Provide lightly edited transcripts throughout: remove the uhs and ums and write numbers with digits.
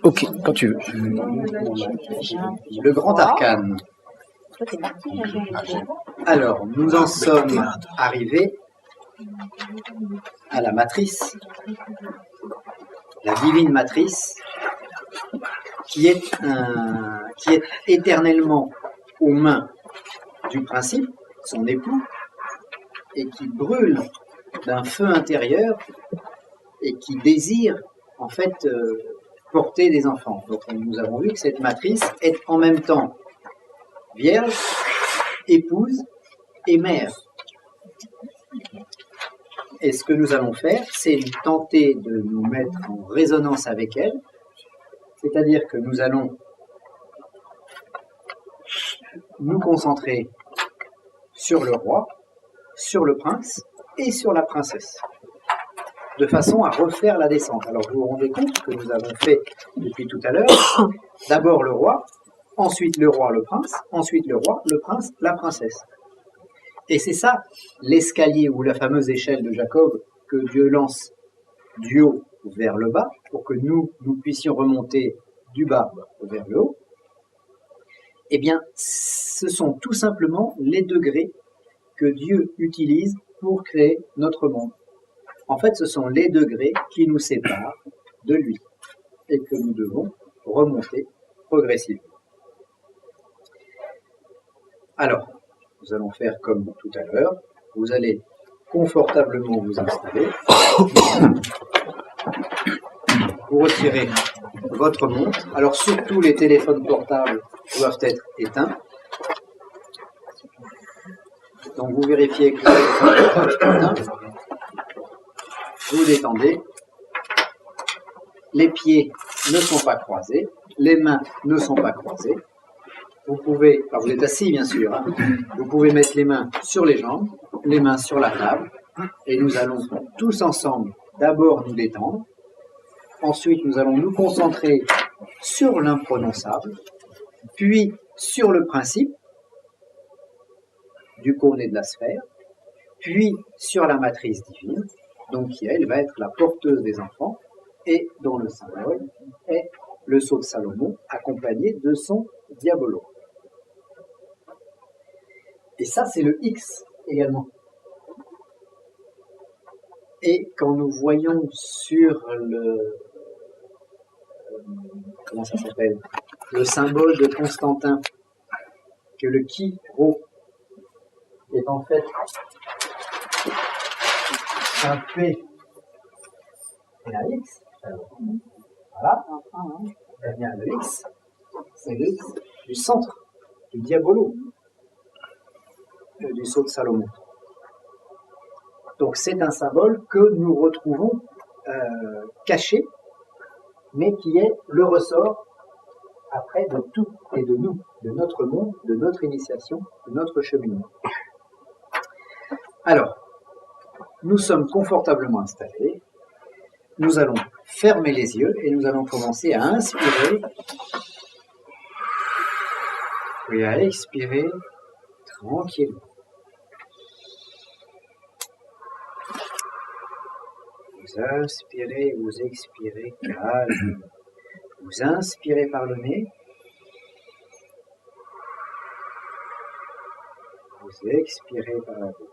Ok, quand tu veux. Le grand arcane. Alors, nous en sommes arrivés à la matrice, la divine matrice, qui est éternellement aux mains du principe, son époux, et qui brûle d'un feu intérieur et qui désire en fait porter des enfants. Donc nous avons vu que cette matrice est en même temps vierge, épouse et mère. Et ce que nous allons faire, c'est tenter de nous mettre en résonance avec elle, c'est-à-dire que nous allons nous concentrer sur le roi, sur le prince et sur la princesse, de façon à refaire la descente. Alors vous vous rendez compte que nous avons fait depuis tout à l'heure, d'abord le roi, ensuite le roi, le prince, ensuite le roi, le prince, la princesse. Et c'est ça l'escalier ou la fameuse échelle de Jacob que Dieu lance du haut vers le bas pour que nous puissions remonter du bas vers le haut. Eh bien, ce sont tout simplement les degrés que Dieu utilise pour créer notre monde. En fait, ce sont les degrés qui nous séparent de lui et que nous devons remonter progressivement. Alors, nous allons faire comme tout à l'heure. Vous allez confortablement vous installer. Vous retirez votre montre. Alors, surtout les téléphones portables doivent être éteints. Donc, vous vérifiez que le téléphone est éteint. Vous détendez. Les pieds ne sont pas croisés. Les mains ne sont pas croisées. Vous pouvez, vous êtes assis bien sûr, hein, vous pouvez mettre les mains sur les jambes, les mains sur la table, et nous allons tous ensemble d'abord nous détendre, ensuite nous allons nous concentrer sur l'imprononçable, puis sur le principe du cône et de la sphère, puis sur la matrice divine, donc qui elle va être la porteuse des enfants, et dont le symbole est le sceau de Salomon, accompagné de son diabolo. Et ça, c'est le X également. Et quand nous voyons sur le... comment ça s'appelle? Le symbole de Constantin, que le Chi-Rho est en fait un P et un X. Voilà. Eh bien, le X, c'est le X du centre, du diabolo, du sceau de Salomon. Donc c'est un symbole que nous retrouvons caché, mais qui est le ressort après de tout et de nous, de notre monde, de notre initiation, de notre cheminement. Alors, nous sommes confortablement installés, nous allons fermer les yeux et nous allons commencer à inspirer et à expirer tranquillement. Vous inspirez, vous expirez calmement. Vous inspirez par le nez. Vous expirez par la bouche.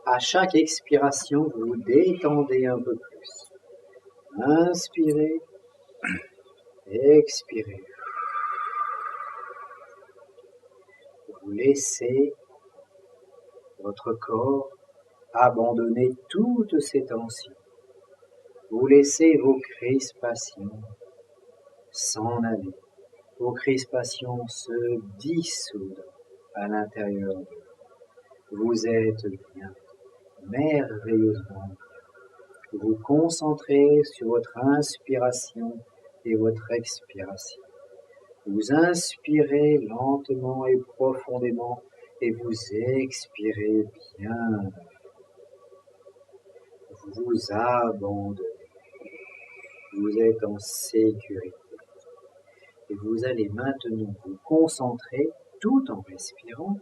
À chaque expiration, vous vous détendez un peu plus. Inspirez, expirez. Vous laissez votre corps abandonner toutes ces tensions. Vous laissez vos crispations s'en aller. Vos crispations se dissoudre à l'intérieur de vous. Vous êtes bien, merveilleusement bien. Vous concentrez sur votre inspiration et votre expiration. Vous inspirez lentement et profondément et vous expirez bien. Vous vous abandonnez. Vous êtes en sécurité. Et vous allez maintenant vous concentrer, tout en respirant,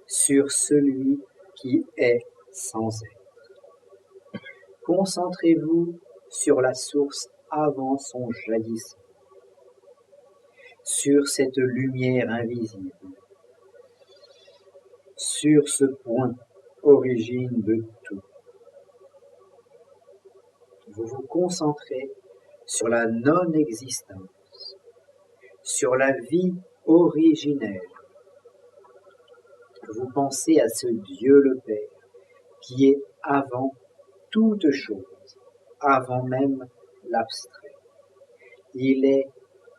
sur celui qui est sans être. Concentrez-vous sur la source avant son jadissement. Sur cette lumière invisible, sur ce point, origine de tout. Vous vous concentrez sur la non-existence, sur la vie originelle. Vous pensez à ce Dieu le Père qui est avant toute chose, avant même l'abstrait. Il est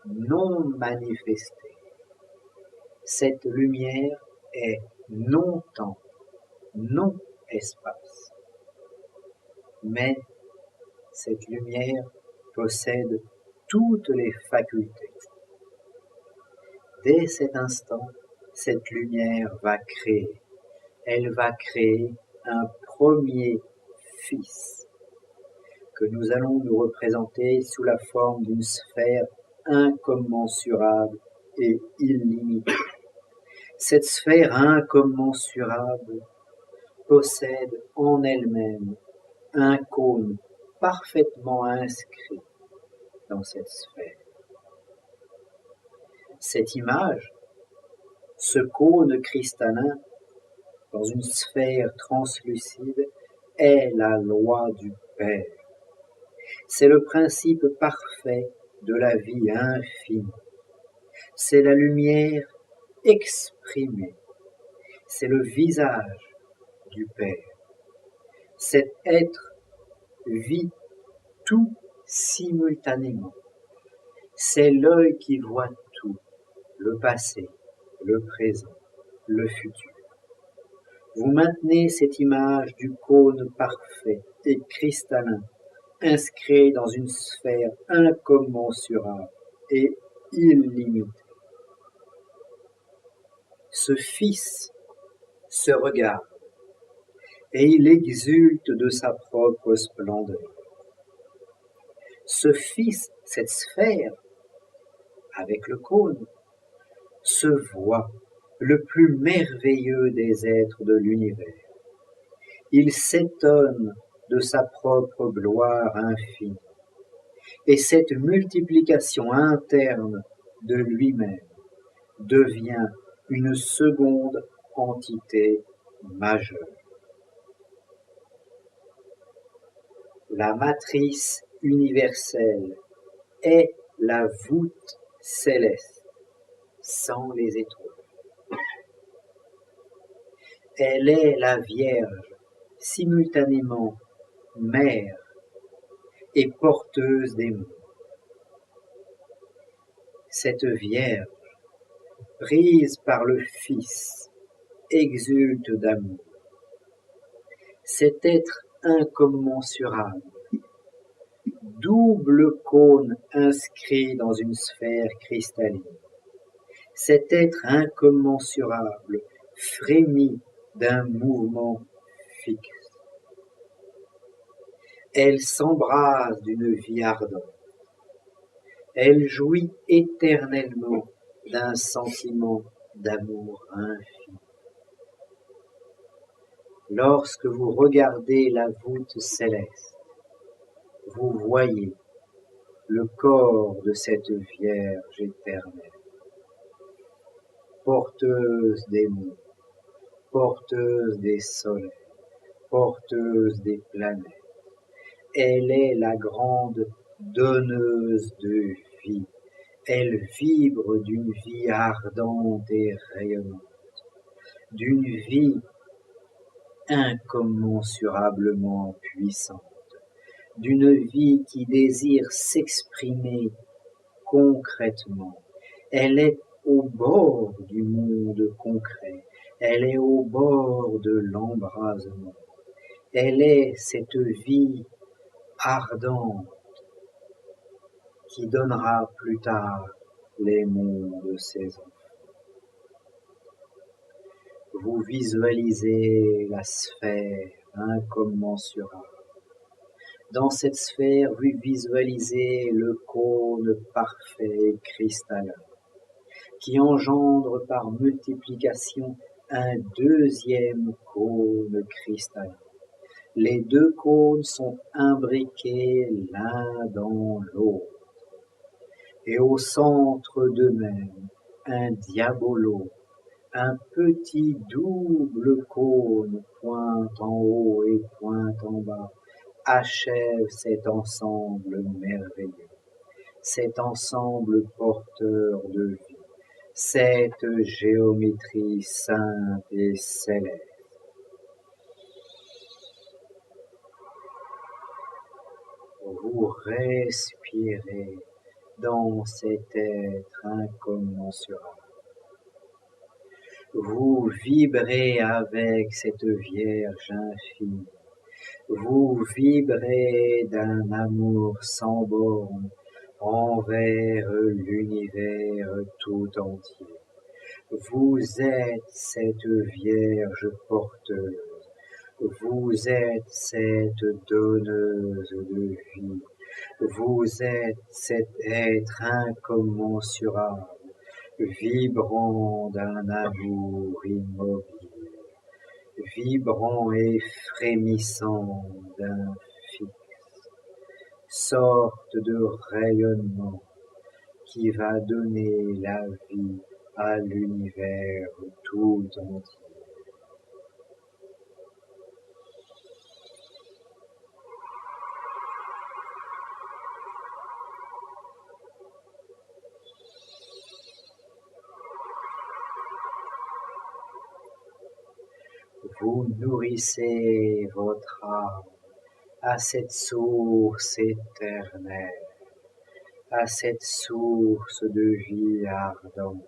non manifesté. Cette lumière est non-temps, non-espace. Mais cette lumière possède toutes les facultés. Dès cet instant, cette lumière va créer. Elle va créer un premier fils que nous allons nous représenter sous la forme d'une sphère incommensurable et illimitée. Cette sphère incommensurable possède en elle-même un cône parfaitement inscrit dans cette sphère. Cette image, ce cône cristallin dans une sphère translucide, est la loi du Père. C'est le principe parfait de la vie infinie. C'est la lumière exprimée. C'est le visage du Père. Cet être vit tout simultanément. C'est l'œil qui voit tout, le passé, le présent, le futur. Vous maintenez cette image du cône parfait et cristallin, inscrit dans une sphère incommensurable et illimitée. Ce Fils se regarde et il exulte de sa propre splendeur. Ce Fils, cette sphère, avec le cône, se voit le plus merveilleux des êtres de l'univers. Il s'étonne de sa propre gloire infinie. Et cette multiplication interne de lui-même devient une seconde entité majeure. La matrice universelle est la voûte céleste, sans les étoiles. Elle est la Vierge, simultanément mère et porteuse des mondes. Cette Vierge, prise par le Fils, exulte d'amour. Cet être incommensurable, double cône inscrit dans une sphère cristalline. Cet être incommensurable frémit d'un mouvement fixe. Elle s'embrase d'une vie ardente. Elle jouit éternellement d'un sentiment d'amour infini. Lorsque vous regardez la voûte céleste, vous voyez le corps de cette Vierge éternelle, porteuse des mondes, porteuse des soleils, porteuse des planètes. Elle est la grande donneuse de vie. Elle vibre d'une vie ardente et rayonnante, d'une vie incommensurablement puissante, d'une vie qui désire s'exprimer concrètement. Elle est au bord du monde concret, elle est au bord de l'embrasement. Elle est cette vie ardente qui donnera plus tard les mondes de ses enfants. Vous visualisez la sphère incommensurable. Dans cette sphère, vous visualisez le cône parfait et cristallin qui engendre par multiplication un deuxième cône cristallin. Les deux cônes sont imbriqués l'un dans l'autre. Et au centre d'eux-mêmes, un diabolo, un petit double cône, pointe en haut et pointe en bas, achève cet ensemble merveilleux, cet ensemble porteur de vie, cette géométrie sainte et céleste. Vous respirez dans cet être incommensurable. Vous vibrez avec cette Vierge infinie. Vous vibrez d'un amour sans borne envers l'univers tout entier. Vous êtes cette Vierge porteuse. Vous êtes cette donneuse de vie. Vous êtes cet être incommensurable, vibrant d'un amour immobile, vibrant et frémissant d'un fixe, sorte de rayonnement qui va donner la vie à l'univers tout entier. Vous nourrissez votre âme à cette source éternelle, à cette source de vie ardente,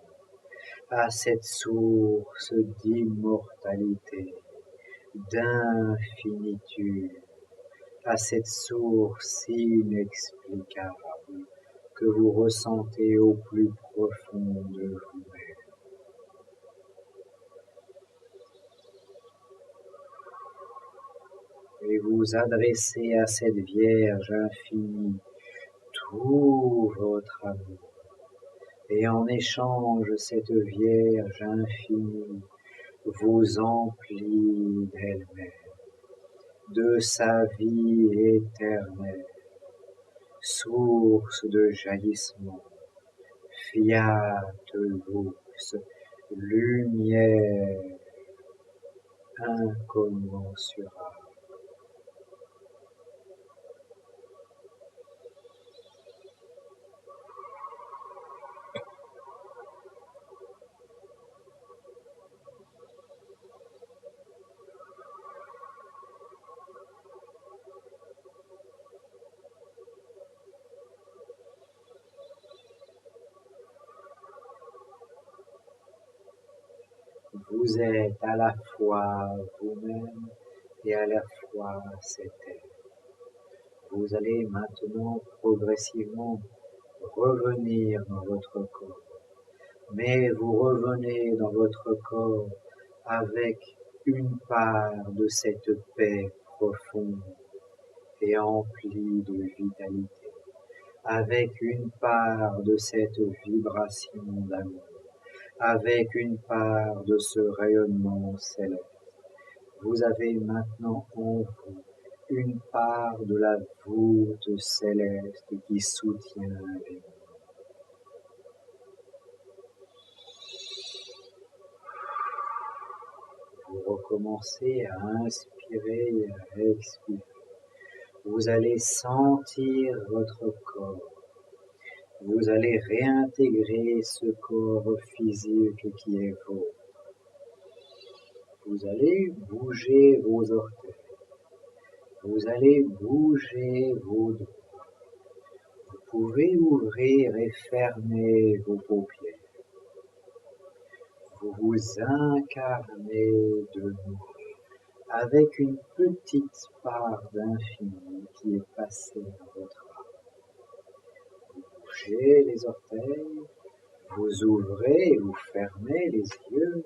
à cette source d'immortalité, d'infinitude, à cette source inexplicable que vous ressentez au plus profond de vous-même. Et vous adressez à cette Vierge infinie tout votre amour. Et en échange, cette Vierge infinie vous emplit d'elle-même, de sa vie éternelle, source de jaillissement, fiat lux, lumière incommensurable. Vous êtes à la fois vous-même et à la fois cet être. Vous allez maintenant progressivement revenir dans votre corps. Mais vous revenez dans votre corps avec une part de cette paix profonde et emplie de vitalité, avec une part de cette vibration d'amour, avec une part de ce rayonnement céleste. Vous avez maintenant en vous une part de la voûte céleste qui soutient les mondes. Vous recommencez à inspirer et à expirer. Vous allez sentir votre corps. Vous allez réintégrer ce corps physique qui est vôtre. Vous allez bouger vos orteils. Vous allez bouger vos doigts. Vous pouvez ouvrir et fermer vos paupières. Vous vous incarnez de nouveau avec une petite part d'infini qui est passée dans votre âme. Vous bougez les orteils, vous ouvrez et vous fermez les yeux.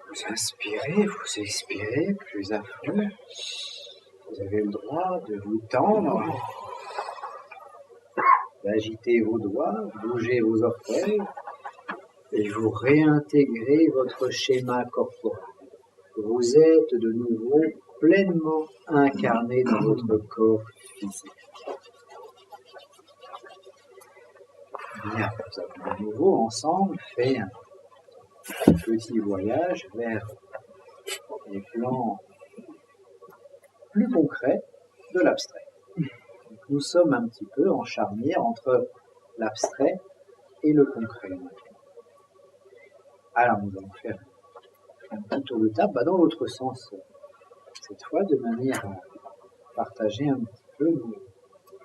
Vous inspirez, vous expirez plus à flot. Vous avez le droit de vous tendre, d'agiter vos doigts, bouger vos orteils et vous réintégrez votre schéma corporel. Vous êtes de nouveau pleinement incarné dans votre corps physique. Bien, nous avons à nouveau ensemble fait un petit voyage vers les plans plus concrets de l'abstrait. Nous sommes un petit peu en charnière entre l'abstrait et le concret. Alors nous allons faire un petit tour de table dans l'autre sens cette fois, de manière à partager un petit peu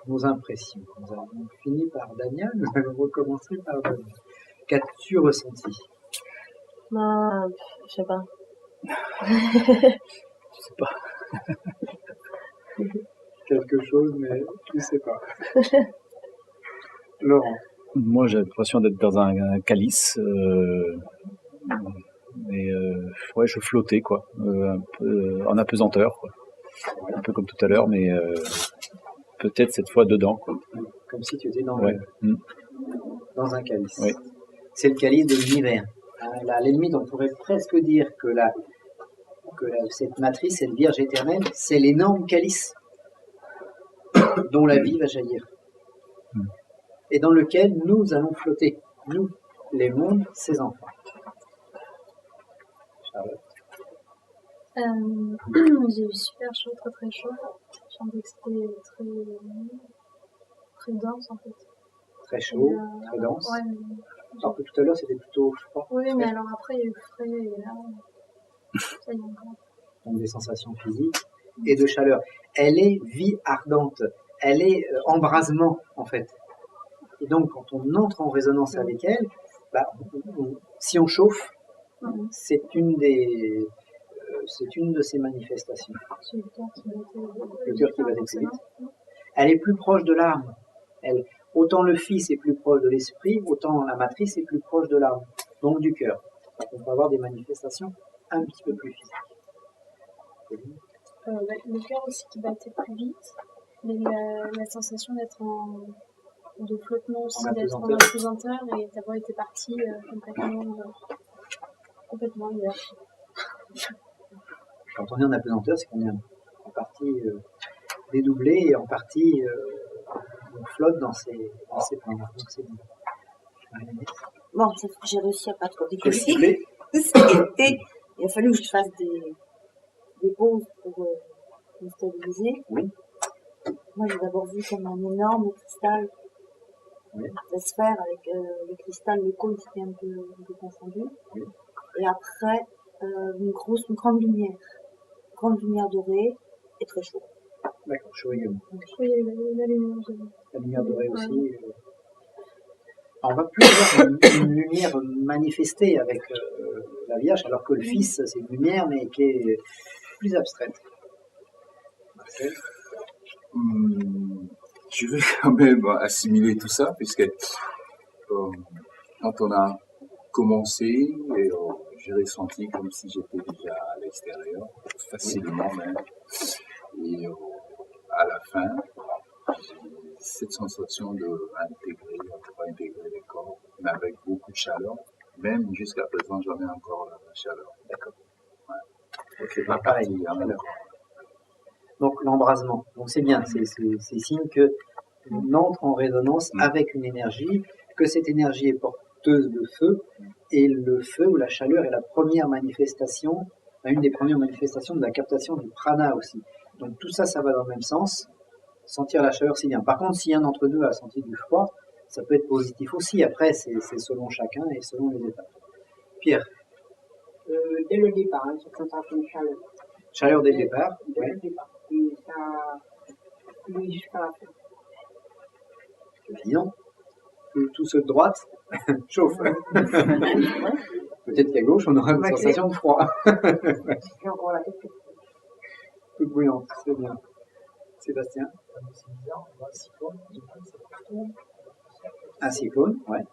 nos impressions. Nous avons fini par Daniel, nous allons recommencer par Daniel. Qu'as-tu ressenti? Bah, je sais pas. Je sais pas. Quelque chose, mais tu sais pas. Laurent. Moi, j'ai l'impression d'être dans un calice. Ouais, je flottais, quoi. Un peu en apesanteur, quoi. Un peu comme tout à l'heure, mais peut-être cette fois dedans, quoi. Comme si tu étais dans, Ouais. dans un calice. Oui. C'est le calice de l'univers. À la limite, on pourrait presque dire que cette matrice, cette Vierge éternelle, c'est l'énorme calice dont la vie va jaillir. Et dans lequel nous allons flotter. Nous, les mondes, ses enfants. Charlotte. J'ai eu super chaud, très très chaud. J'ai envie que c'était très dense en fait. Très chaud, Et, très dense. Ouais, Alors que tout à l'heure, c'était plutôt froid. oui, mais alors après il y a eu frais et là, ça y est encore. Donc des sensations physiques et de chaleur. Elle est vie ardente. Elle est embrasement, en fait. Et donc, quand on entre en résonance avec elle, si on chauffe, c'est une de ses manifestations. C'est le cœur qui battait. Le cœur qui battait plus vite. Elle est plus proche de l'âme. Autant le Fils est plus proche de l'esprit, autant la matrice est plus proche de l'âme, donc du cœur. Donc, on peut avoir des manifestations un petit peu plus physiques. Le cœur aussi qui battait plus vite, mais la sensation d'être de flottement aussi, d'être en apesanteur et d'avoir été partie complètement hier. Quand on est en apesanteur, c'est qu'on est en partie dédoublé et en partie on flotte dans ces plans. Donc c'est bien. Bon, j'ai réussi à pas trop décoller. Il a fallu que je fasse des pauses pour me stabiliser. Oui. Moi, j'ai d'abord vu comme un énorme cristal, la sphère avec le cristal, le cône, c'était un peu confondu. Oui. Et après, une grande lumière dorée et très chaud. D'accord, chaud également. Oui, la lumière, j'ai vu. La lumière dorée aussi. On va plus avoir une lumière manifestée avec la Vierge, alors que le Fils, c'est une lumière, mais qui est plus abstraite. Marcel. Je vais quand même assimiler tout ça, puisque quand on a commencé, j'ai ressenti comme si j'étais déjà à l'extérieur, facilement même. Et à la fin, j'ai cette sensation d'intégrer les corps, mais avec beaucoup de chaleur. Même jusqu'à présent, j'en ai encore la chaleur. D'accord. Ouais. Donc c'est pas pareil. Donc l'embrasement. Donc c'est bien, c'est signe que on entre en résonance avec une énergie, que cette énergie est porteuse de feu, et le feu ou la chaleur est la première manifestation, une des premières manifestations de la captation du prana aussi. Donc tout ça, ça va dans le même sens. Sentir la chaleur, c'est bien. Par contre, si un d'entre deux a senti du froid, ça peut être positif aussi. Après, c'est selon chacun et selon les étapes. Pierre. Dès le départ, cette sensation de chaleur. Chaleur dès le départ. Dès le départ. Et ça, oui, jusqu'à la fin. Évidemment. Tout ceux de droite chauffe. Peut-être qu'à gauche, on aura une sensation de froid. J'ai encore la tête toute bouillante, c'est bien. Sébastien. C'est bizarre, on voit un cyclone, du coup, c'est partout. Un cyclone, ouais.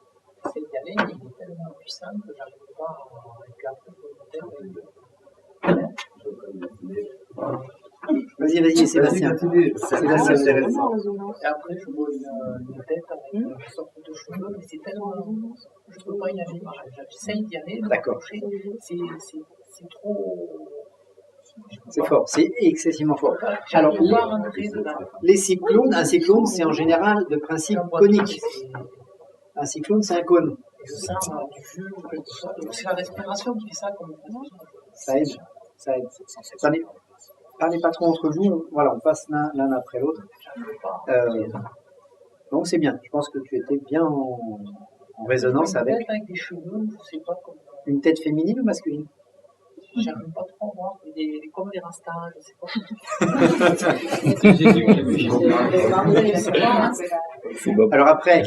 C'est y aller, mais il est tellement puissant que j'arrive pas à éclater Vas-y, Sébastien. Sébastien. Et après, je vois une tête avec une sorte de cheveux, mais c'est tellement. Je ne peux pas y aller. J'essaye d'y aller, de m'approcher. C'est trop. C'est fort, c'est excessivement fort. Alors, J'arrive pas à rentrer dedans. les cyclones, un cyclone, c'est en général de principe conique. Un cyclone, c'est un cône. Je sens du jus, quelque chose. C'est la respiration qui fait ça comme Ça aide, ça aide. Parlez pas trop entre vous, voilà, on passe l'un après l'autre. Donc c'est bien, je pense que tu étais bien en résonance avec des cheveux, je sais pas comment. une tête féminine ou masculine. J'aime pas trop voir, comme des rastas, je sais pas. C'est Bob. Alors après,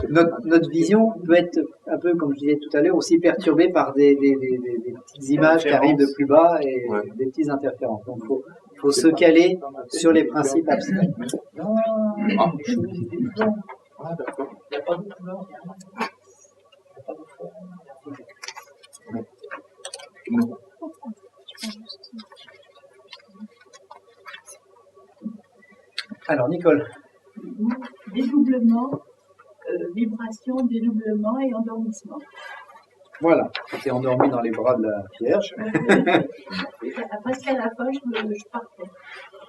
notre vision peut être un peu, comme je disais tout à l'heure, aussi perturbée par des petites images qui arrivent de plus bas et des petites interférences. Donc il faut se caler sur les principes abstraits. Non, les cheveux, c'était blanc. Ah, d'accord. Il n'y a pas de couleur, il n'y a pas de forme. Alors Nicole, Dédoublement, vibration, dédoublement et endormissement. voilà, tu t'es endormi dans les bras de la Vierge. Presque à la fin, je partais.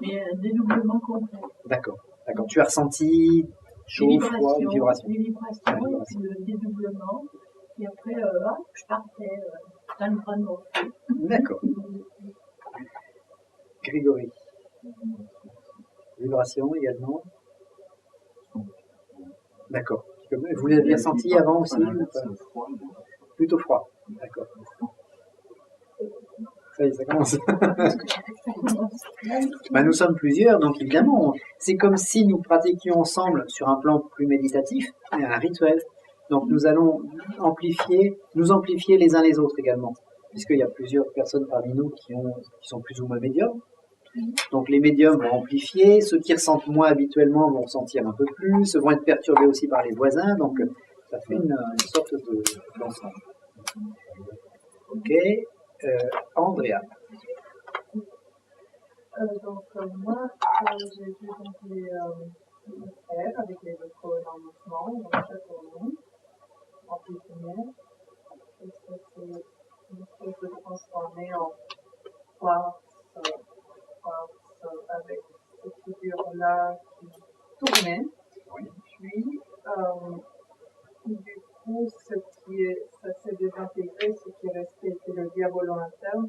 Mais dédoublement complet. D'accord, d'accord. Tu as ressenti chaud, froid, vibration. Les vibrations, et puis le dédoublement. Et après, je partais dans le bras de mon fils. D'accord. Grégory. Vibration également. D'accord. Vous l'aviez ressenti avant aussi ou pas? Plutôt froid. D'accord. Ça y est, ça commence. Nous sommes plusieurs, donc évidemment, c'est comme si nous pratiquions ensemble sur un plan plus méditatif, un rituel. Donc nous allons nous amplifier les uns les autres également, puisqu'il y a plusieurs personnes parmi nous qui sont plus ou moins médiums. Donc les médiums vont amplifier, ceux qui ressentent moins habituellement vont ressentir un peu plus, vont être perturbés aussi par les voisins, donc ça fait une sorte d'ensemble. Ok, Andrea. Moi, j'ai vu donc les frères avec les autres en mouvement, dans le château en pépinière. Et ça s'est une espèce de transformé en quartz avec cette figure-là qui tournait. Puis, du coup, ça s'est désintégré, ce qui restait était le diabolo interne,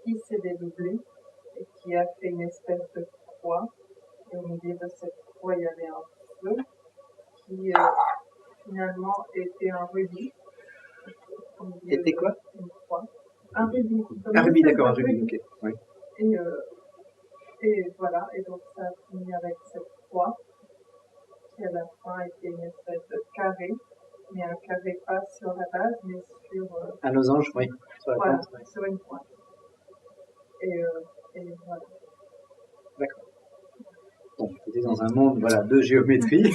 qui s'est dédoublé et qui a fait une espèce de croix. Et au milieu de cette croix, il y avait un feu qui finalement était un rubis. Était quoi? Une croix. Un rubis. Un rubis, d'accord, un rubis, ok. Oui. Et voilà, et donc ça a fini avec cette croix qui à la fin était une espèce de carré, mais un carré pas sur la base, mais sur... un losange, oui, sur la voilà, pointe. Oui. sur une pointe. Et voilà. D'accord. Bon, c'était dans un monde de géométrie.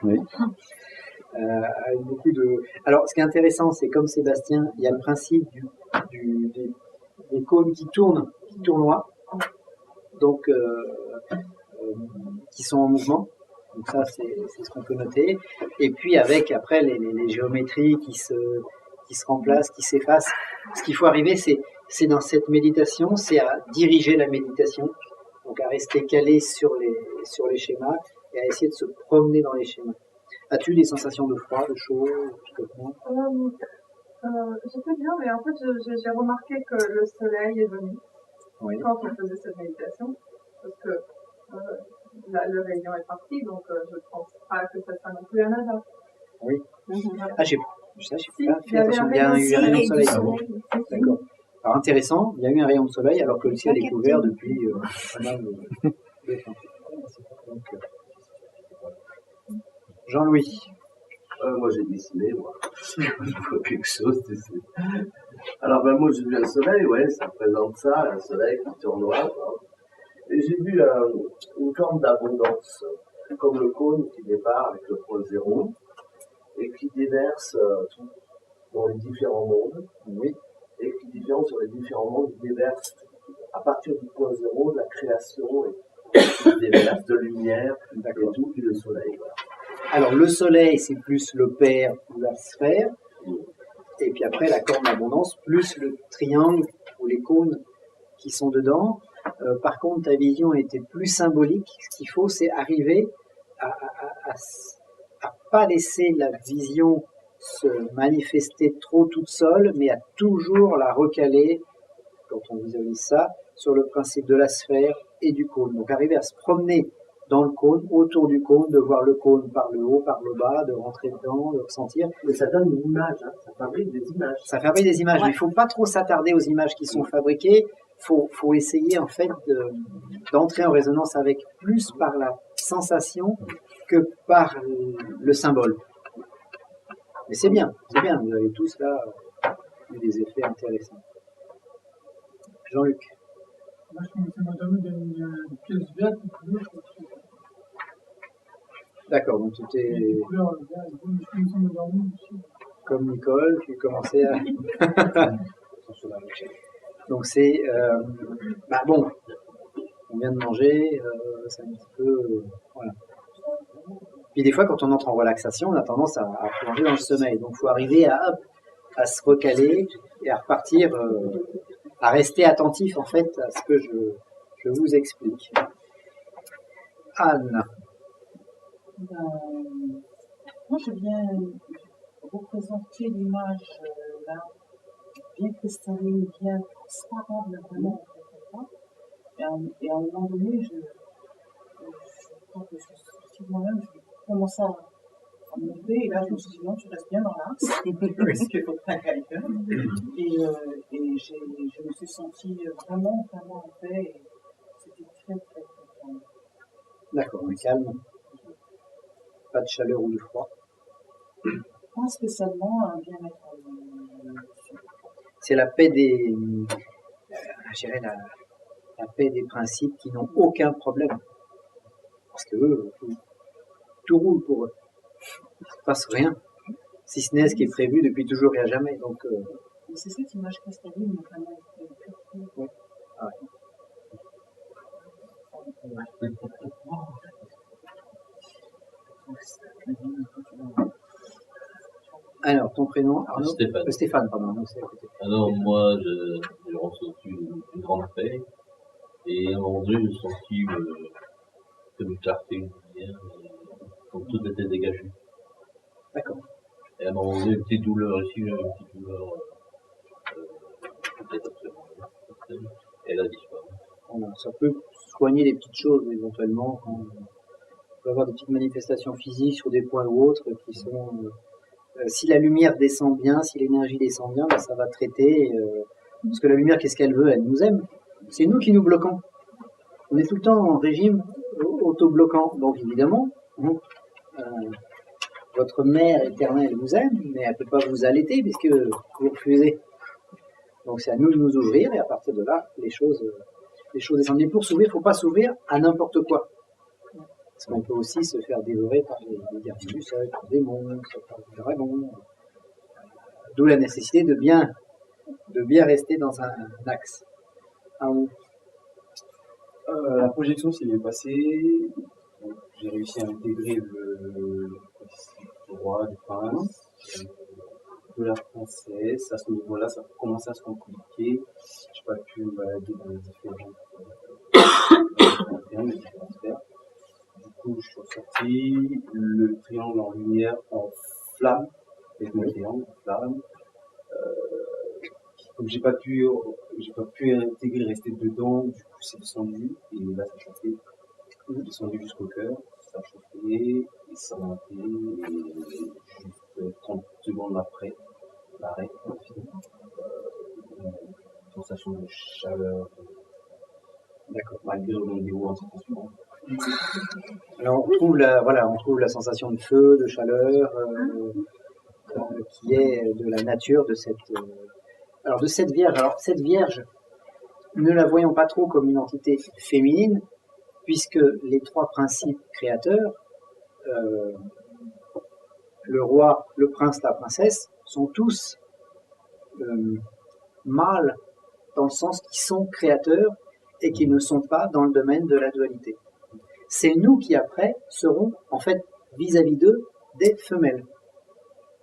Oui. Avec beaucoup de... Alors, ce qui est intéressant, c'est comme Sébastien, il y a le principe des cônes qui tournoient, donc qui sont en mouvement. Donc ça, c'est ce qu'on peut noter. Et puis avec après les géométries qui se remplacent, qui s'effacent. Ce qu'il faut arriver, c'est dans cette méditation, c'est à diriger la méditation, donc à rester calé sur les schémas et à essayer de se promener dans les schémas. As-tu des sensations de froid, de chaud, picotement? J'étais bien, mais en fait, j'ai remarqué que le soleil est venu quand on faisait cette méditation, parce que le rayon est parti, donc je ne pense pas que ça soit non plus un hasard. Oui. Voilà. Ah, j'ai pas fait attention, il y a eu un rayon de soleil. D'accord. Alors intéressant, il y a eu un rayon de soleil alors que le ciel est couvert depuis pas mal de temps. Donc, Jean-Louis. Moi j'ai dessiné, moi. Je vois quelque chose, tu sais. Alors moi j'ai vu un soleil, ça représente ça, un soleil qui tournoie. Et j'ai vu une forme d'abondance, comme le cône qui démarre avec le point zéro et qui déverse tout dans les différents mondes. Oui. Et qui différent sur les différents mondes, déverse à partir du point zéro de la création et qui déverse de lumière et tout, puis le soleil. Voilà. Alors le soleil, c'est plus le père ou la sphère, et puis après la corne d'abondance, plus le triangle ou les cônes qui sont dedans. Par contre, ta vision était plus symbolique. Ce qu'il faut, c'est arriver à pas laisser la vision se manifester trop toute seule, mais à toujours la recaler, quand on visualise ça, sur le principe de la sphère et du cône. Donc arriver à se promener dans le cône, autour du cône, de voir le cône par le haut, par le bas, de rentrer dedans, de ressentir. Mais ça donne une image, hein, ça fabrique des images. Ça fabrique des images, Ouais. mais il ne faut pas trop s'attarder aux images qui sont fabriquées. Faut essayer en fait d'entrer en résonance avec plus par la sensation que par le symbole. Mais c'est bien, vous avez tous là eu des effets intéressants. Jean-Luc. Moi, je me suis endormi dans une pièce verte, une couleur, je crois que D'accord, donc tu c'est t'es une couleur verte, je me suis endormi aussi. comme Nicole, tu commençais à... Donc c'est... bon, on vient de manger, c'est un petit peu... voilà. Puis des fois, quand on entre en relaxation, on a tendance à plonger dans le sommeil. Donc il faut arriver à se recaler et à repartir, à rester attentif en fait à ce que je vous explique. Anne. Moi, je viens représenter l'image là, bien cristalline, bien transparente, vraiment, en fait, et à un moment donné, je crois que je suis sortie de moi-même, je commençais à me lever, et là, je me suis dit, non, tu restes bien dans l'axe, parce qu'il faut pas quelqu'un. Et je me suis sentie vraiment, vraiment en paix, et c'était très, très, très calme. D'accord, mais calme. Pas de chaleur ou de froid. Pas spécialement un bien-être. C'est la paix des... je dirais la paix des principes qui n'ont aucun problème. Parce que eux, tout roule pour eux. Il ne se passe rien. Si ce n'est ce qui est prévu depuis toujours et à jamais. Donc, Et c'est cette image cristalline, notamment. ouais. Ah ouais. Alors, ton prénom, Arnaud Stéphane. Stéphane, pardon. Non, c'est à côté. Alors moi, j'ai ressenti une grande paix, et à un moment donné, j'ai senti comme une clarté, une lumière, comme tout était dégagé. D'accord. Et à un moment donné, une petite douleur ici, une petite douleur, peut-être absolument, elle a disparu. Voilà, ça peut soigner les petites choses éventuellement. On peut avoir des petites manifestations physiques sur des points ou autres qui sont... si la lumière descend bien, si l'énergie descend bien, ben ça va traiter. Parce que la lumière, qu'est-ce qu'elle veut? Elle nous aime. C'est nous qui nous bloquons. On est tout le temps en régime auto-bloquant. Donc évidemment, votre mère éternelle vous aime, mais elle ne peut pas vous allaiter puisque vous refusez. Donc c'est à nous de nous ouvrir et à partir de là, les choses descendent. Mais pour s'ouvrir, il ne faut pas s'ouvrir à n'importe quoi. Parce qu'on peut aussi se faire dévorer par les gardiens du sol, par des monstres, par des dragons. D'où la nécessité de bien rester dans un axe. La projection s'est bien passée. J'ai réussi à intégrer le roi, le prince, de la princesse. À ce niveau-là, ça a commencé à se compliquer. Je n'ai pas pu me balader dans les différents sphères. Du coup, je suis ressorti, le triangle en lumière, en flamme, avec mon triangle en flamme. Comme j'ai pas pu intégrer, rester dedans, du coup c'est descendu, et là ça a chauffé. C'est descendu jusqu'au cœur, ça a chauffé, et ça a monté, et juste 30 secondes après, l'arrêt, une sensation de chaleur, d'accord, malgré le niveau en situation. Alors on trouve la sensation de feu, de chaleur, qui est de la nature de cette Vierge. Alors cette Vierge, ne la voyons pas trop comme une entité féminine, puisque les trois principes créateurs, le roi, le prince, la princesse, sont tous mâles dans le sens qu'ils sont créateurs et qu'ils ne sont pas dans le domaine de la dualité. C'est nous qui après serons en fait vis-à-vis d'eux des femelles.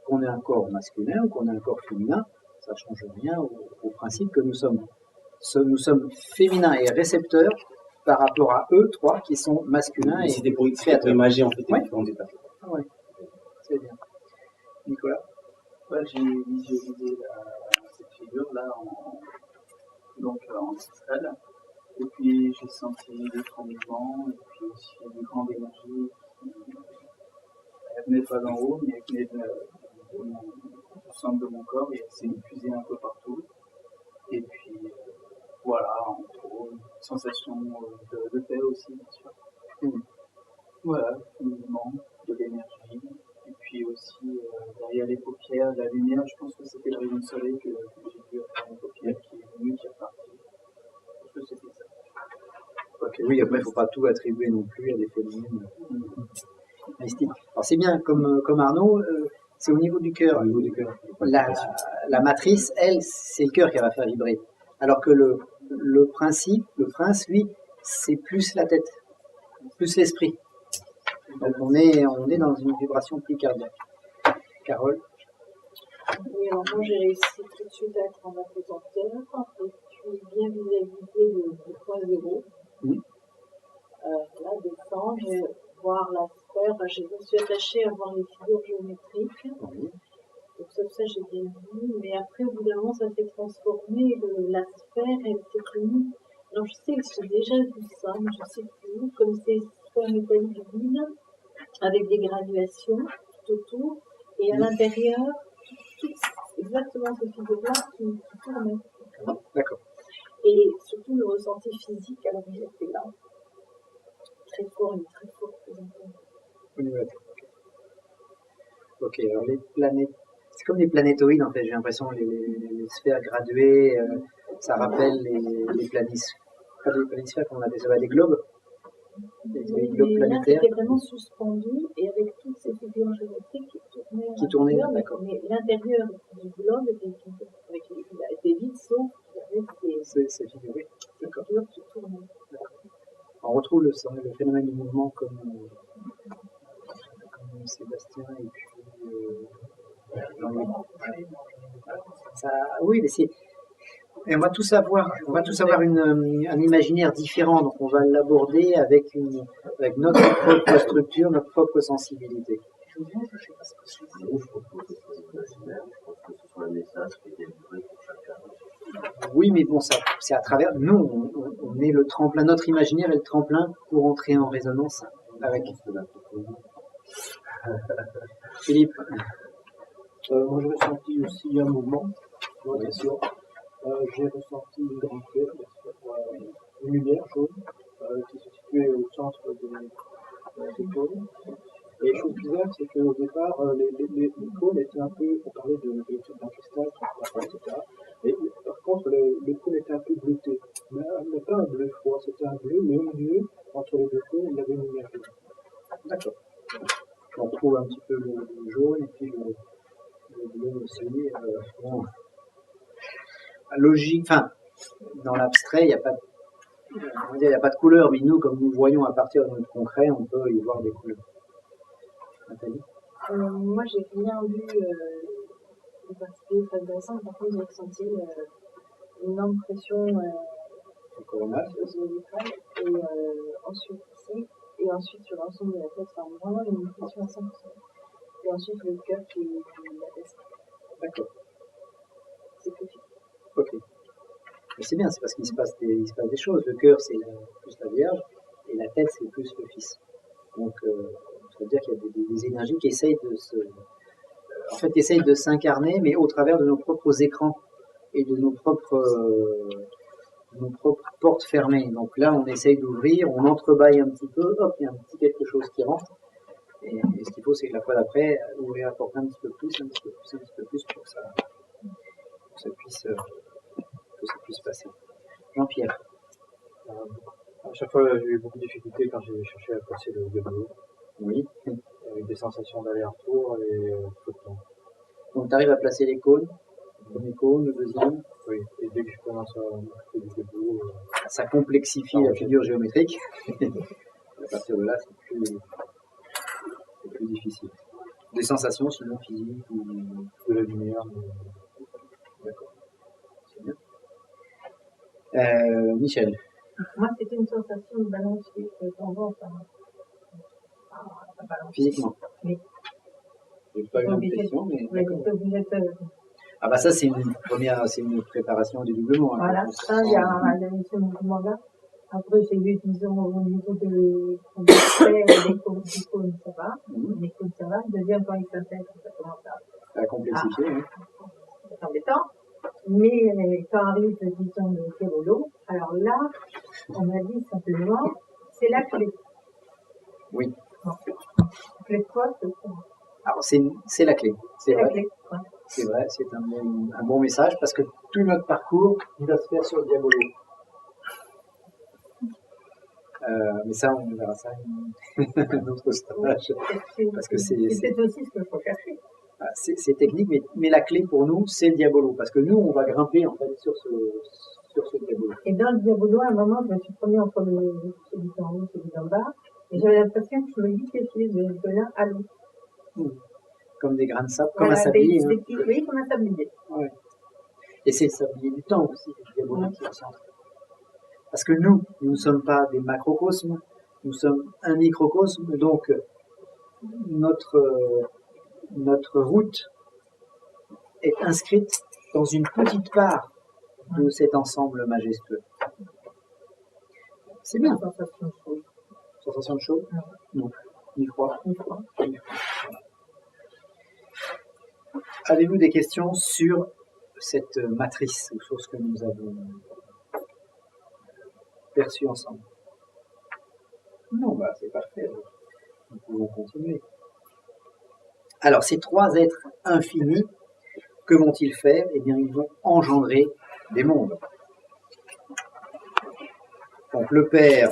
Qu'on ait un corps masculin ou qu'on ait un corps féminin, ça ne change rien au principe que nous sommes. nous sommes féminins et récepteurs par rapport à eux trois qui sont masculins et C'était pour créateurs. imager en fait les Ouais. différentes étapes. Ah ouais, c'est bien. Nicolas? Ouais, j'ai visualisé cette figure-là en astral. Et puis j'ai senti le tremblement, et puis aussi une grande énergie elle venait pas d'en haut, mais elle venait du centre de mon corps et elle s'est diffusée un peu partout. Et puis voilà, en gros, une sensation de paix aussi, bien sûr. Voilà, du mouvement, de l'énergie. Et puis aussi, derrière les paupières, la lumière, je pense que c'était le rayon de soleil que j'ai vu à travers les paupières qui est venu, qui est reparti. Je pense que c'était ça. Ok, oui, après, il ne faut pas tout attribuer non plus à des phénomènes mystiques. Alors, c'est bien, comme Arnaud, c'est au niveau du cœur. La matrice, elle, c'est le cœur qui va faire vibrer. Alors que le prince, lui, c'est plus la tête, plus l'esprit. Donc, on est dans une vibration plus cardiaque. Carole? Oui, alors moi j'ai réussi tout de suite à être en apesanteur et puis bien visualiser le point zéro. Là, descendre, je vais voir la sphère. Je me suis attachée à voir les figures géométriques. Donc ça j'ai bien vu. Mais après, au bout d'un moment, ça s'est transformé. La sphère, elle s'est tenue. Alors je sais que j'ai déjà vu ça, mais je ne sais plus. Comme ces sphères métalliques vides, avec des graduations tout autour. Et à l'intérieur, exactement ces figures-là qui tournaient. D'accord. Et surtout le ressenti physique, alors j'étais là. Très fort, une très forte présentation. Ok, alors les planètes, c'est comme des planétoïdes en fait, j'ai l'impression, les sphères graduées, ça rappelle les planisphères, pas des planisphères qu'on appelle ça, des globes. Des globes Là, planétaires. c'était vraiment suspendu et avec toutes ces figures géométriques qui tournaient. D'accord. Mais l'intérieur du globe était vide, sauf qu'il y avait ces figures, oui. D'accord. figures qui tournaient. On retrouve le phénomène du mouvement comme Sébastien et puis ça, oui, mais c'est. Et on va tous avoir un imaginaire différent, donc on va l'aborder avec notre propre structure, notre propre sensibilité. Je pense que c'est imaginaire, je pense que ce soit un message qui est délivré pour chacun. Oui, mais bon, c'est à travers nous, on est le tremplin, notre imaginaire est le tremplin pour entrer en résonance avec. Philippe. Moi, j'ai ressenti aussi un mouvement, bien sûr. J'ai ressenti une grande fleur, une lumière jaune qui se situait au centre des cônes. Et chose bizarre, c'est qu'au départ, les cônes étaient un peu, on parlait d'un cristal, etc. Et par contre, les cônes étaient un peu bleutés. Mais pas un bleu froid, c'était un bleu, mais au milieu, entre les deux cônes, il y avait une lumière jaune. D'accord. On retrouve un petit peu le jaune et puis le bleu aussi. Bon. Logique, enfin, dans l'abstrait, il n'y a pas de couleur, mais nous, comme nous voyons à partir de notre concret, on peut y voir des couleurs. Nathalie? Moi, j'ai rien vu de particulier très intéressant. Par contre, j'ai ressenti une énorme pression cervicale et ensuite ici, et ensuite sur l'ensemble de la tête, enfin, vraiment une pression à 100%. Et ensuite le cœur qui l'abaisse. D'accord. C'est que Ok. Mais c'est bien, c'est parce qu'il se passe des choses. Le cœur, c'est plus la Vierge, et la tête, c'est plus le Fils. Donc, ça veut dire qu'il y a des énergies qui essayent de s'incarner, mais au travers de nos propres écrans et de nos propres portes fermées. Donc là, on essaye d'ouvrir, on entrebâille un petit peu, hop, il y a un petit quelque chose qui rentre. Et ce qu'il faut, c'est que la fois d'après, ouvrir la porte un petit peu plus, pour que ça puisse passer. Jean-Pierre. À chaque fois, j'ai eu beaucoup de difficultés quand j'ai cherché à passer le diabolo. Oui. Avec des sensations d'aller-retour et flottement. Donc, tu arrives à placer les cônes, le premier cône, le deuxième. Oui, et dès que je commence à faire du diabolo. Ça complexifie la figure géométrique. À partir de là, c'est plus difficile. Des sensations, sinon physiques ou de la lumière. D'accord. C'est bien. Michel. Moi, c'était une sensation de balancer tendance à balancer. Physiquement. Oui. J'ai pas eu l'impression, mais. Oui, j'étais obligée de. Ah bah ça c'est une première, c'est une préparation du doublement. Hein, Voilà, ça, il y a ce mouvement-là. Après, j'ai vu, disons, au niveau de les cônes, ça va. Les cônes, ça va. Deuxième, quand ils s'intègrent, ça commence à complexifier. Hein. C'est embêtant. Mais quand arrive, disons, le diabolo, alors là, on m'a dit simplement, c'est la clé. Oui. Bon. La clé de quoi? Alors c'est la clé. C'est la vrai. clé. Ouais. C'est vrai, c'est un bon message parce que tout notre parcours, il va se faire sur le diabolo. Mais ça, on verra ça un autre stage. Parce que c'est aussi ce qu'il faut chercher. C'est technique, mais la clé pour nous, c'est le diabolo. Parce que nous, on va grimper en fait sur ce diabolo. Et dans le diabolo, à un moment, je me suis promenée entre celui d'en haut et celui d'en bas. Et j'avais l'impression que je me liquéfiais de l'un à l'autre. Comme des grains de sable, voilà, comme un sablier. Oui, comme un sablier. Ouais. Et c'est le sablier du temps aussi, le diabolo qui est au centre. Parce que nous ne sommes pas des macrocosmes, nous sommes un microcosme, donc notre route est inscrite dans une petite part de cet ensemble majestueux. C'est bien. Sensation de chaud. Sensation de chaud? Non. Ni froid. Ni froid. Avez-vous des questions sur cette matrice ou sur ce que nous avons perçu ensemble? Non, bah c'est parfait. Nous pouvons continuer. Alors, ces trois êtres infinis, que vont-ils faire? Eh bien, ils vont engendrer des mondes. Donc, le Père,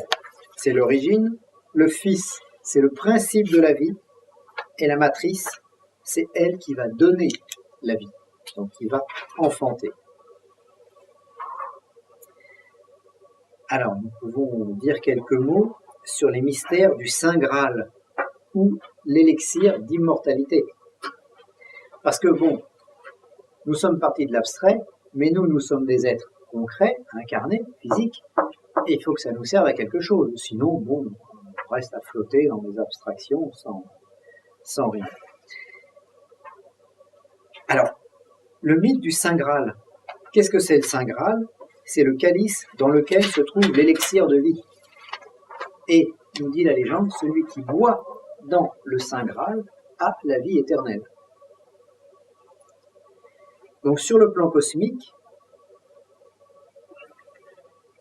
c'est l'origine, le Fils, c'est le principe de la vie, et la matrice, c'est elle qui va donner la vie, donc qui va enfanter. Alors, nous pouvons dire quelques mots sur les mystères du Saint Graal, ou l'élixir d'immortalité. Parce que bon, nous sommes partis de l'abstrait, mais nous sommes des êtres concrets, incarnés, physiques, et il faut que ça nous serve à quelque chose. Sinon, bon, on reste à flotter dans des abstractions sans rien. Alors, le mythe du Saint Graal. Qu'est-ce que c'est le Saint Graal? C'est le calice dans lequel se trouve l'élixir de vie. Et, nous dit la légende, celui qui boit dans le Saint Graal a la vie éternelle. Donc sur le plan cosmique,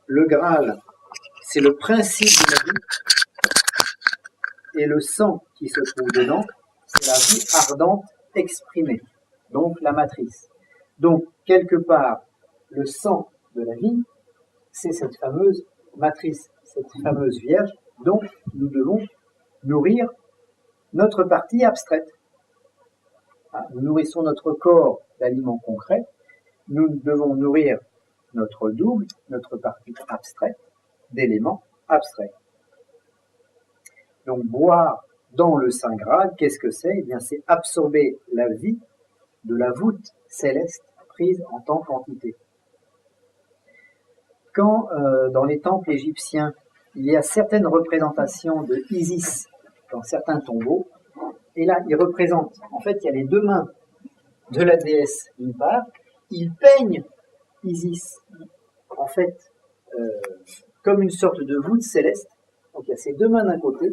le Graal, c'est le principe de la vie, et le sang qui se trouve dedans, c'est la vie ardente exprimée, donc la matrice. Donc quelque part, le sang de la vie, c'est cette fameuse matrice, cette fameuse vierge, dont nous devons nourrir notre partie abstraite. Nous nourrissons notre corps d'aliments concrets, nous devons nourrir notre double, notre partie abstraite, d'éléments abstraits. Donc boire dans le Saint Graal, qu'est-ce que c'est? Eh bien, c'est absorber la vie de la voûte céleste prise en tant qu'entité. Quand dans les temples égyptiens, il y a certaines représentations de Isis dans certains tombeaux, et là, il représente, en fait, il y a les deux mains de la déesse d'une part, il peigne Isis, en fait, comme une sorte de voûte céleste. Donc il y a ses deux mains d'un côté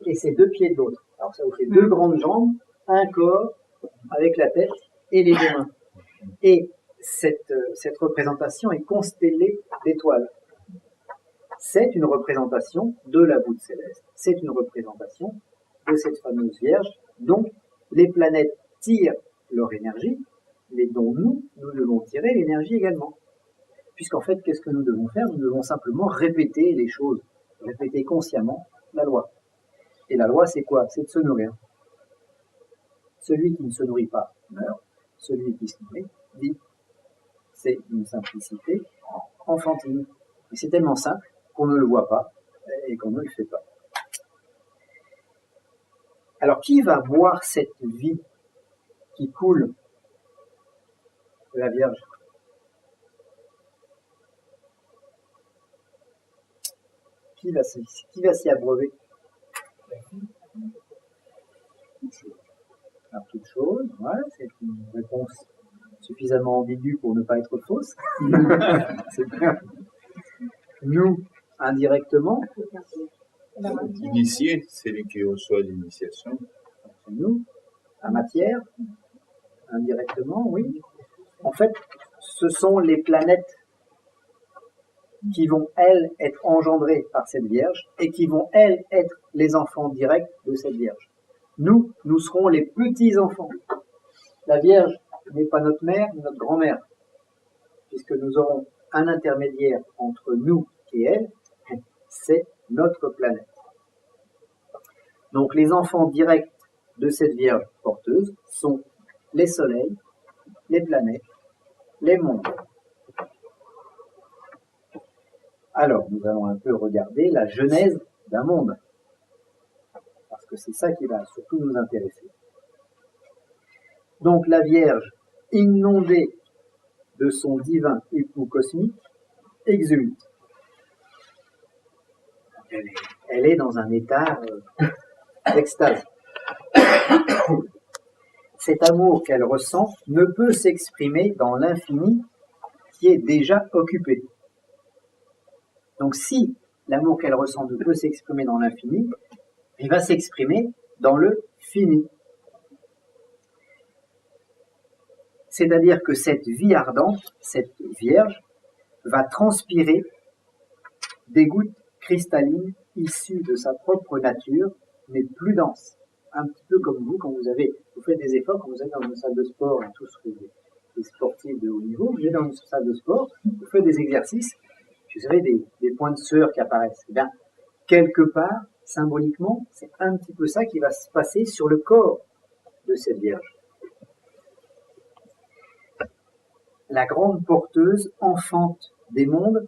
et ses deux pieds de l'autre. Alors ça vous fait deux grandes jambes, un corps avec la tête et les deux mains. Et cette représentation est constellée d'étoiles. C'est une représentation de la voûte céleste, c'est une représentation de cette fameuse Vierge, dont les planètes tirent leur énergie, mais dont nous devons tirer l'énergie également. Puisqu'en fait, qu'est-ce que nous devons faire? Nous devons simplement répéter les choses, répéter consciemment la loi. Et la loi, c'est quoi? C'est de se nourrir. Celui qui ne se nourrit pas meurt, celui qui se nourrit vit. C'est une simplicité enfantine. Et c'est tellement simple qu'on ne le voit pas et qu'on ne le fait pas. Alors, qui va boire cette vie qui coule de la Vierge? Qui va s'y abreuver? Alors, toute chose, voilà, c'est une réponse suffisamment ambiguë pour ne pas être fausse. C'est bien. Nous, indirectement, L'initié, c'est lui qui reçoit l'initiation. c'est nous. La matière, indirectement, oui. En fait, ce sont les planètes qui vont, elles, être engendrées par cette Vierge et qui vont, elles, être les enfants directs de cette Vierge. Nous serons les petits-enfants. La Vierge n'est pas notre mère, mais notre grand-mère, puisque nous aurons un intermédiaire entre nous et elle, c'est notre planète. Donc les enfants directs de cette Vierge porteuse sont les soleils, les planètes, les mondes. Alors, nous allons un peu regarder la genèse d'un monde, parce que c'est ça qui va surtout nous intéresser. Donc la Vierge, inondée de son divin époux cosmique, exulte. Elle est dans un état d'extase. Cet amour qu'elle ressent ne peut s'exprimer dans l'infini qui est déjà occupé. Donc si l'amour qu'elle ressent ne peut s'exprimer dans l'infini, il va s'exprimer dans le fini. C'est-à-dire que cette vie ardente, cette Vierge, va transpirer des gouttes cristallines issues de sa propre nature, mais plus denses. Un petit peu comme vous, quand vous faites des efforts, quand vous êtes dans une salle de sport, et tous les sportifs de haut niveau, vous êtes dans une salle de sport, vous faites des exercices, vous avez des points de sueur qui apparaissent. Eh bien, quelque part, symboliquement, c'est un petit peu ça qui va se passer sur le corps de cette Vierge. La grande porteuse enfante des mondes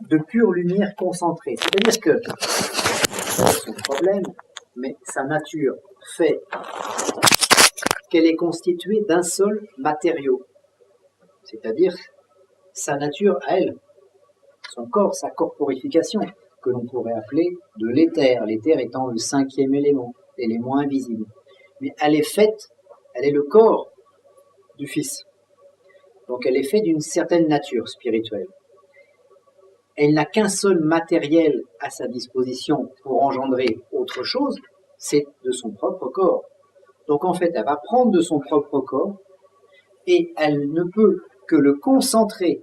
de pure lumière concentrée. C'est-à-dire que son problème, mais sa nature fait qu'elle est constituée d'un seul matériau. C'est-à-dire sa nature à elle, son corps, sa corporification, que l'on pourrait appeler de l'éther, l'éther étant le 5e élément, l'élément invisible. Mais elle est faite, elle est le corps du Fils. Donc elle est faite d'une certaine nature spirituelle. Elle n'a qu'un seul matériel à sa disposition pour engendrer autre chose, c'est de son propre corps. Donc en fait, elle va prendre de son propre corps et elle ne peut que le concentrer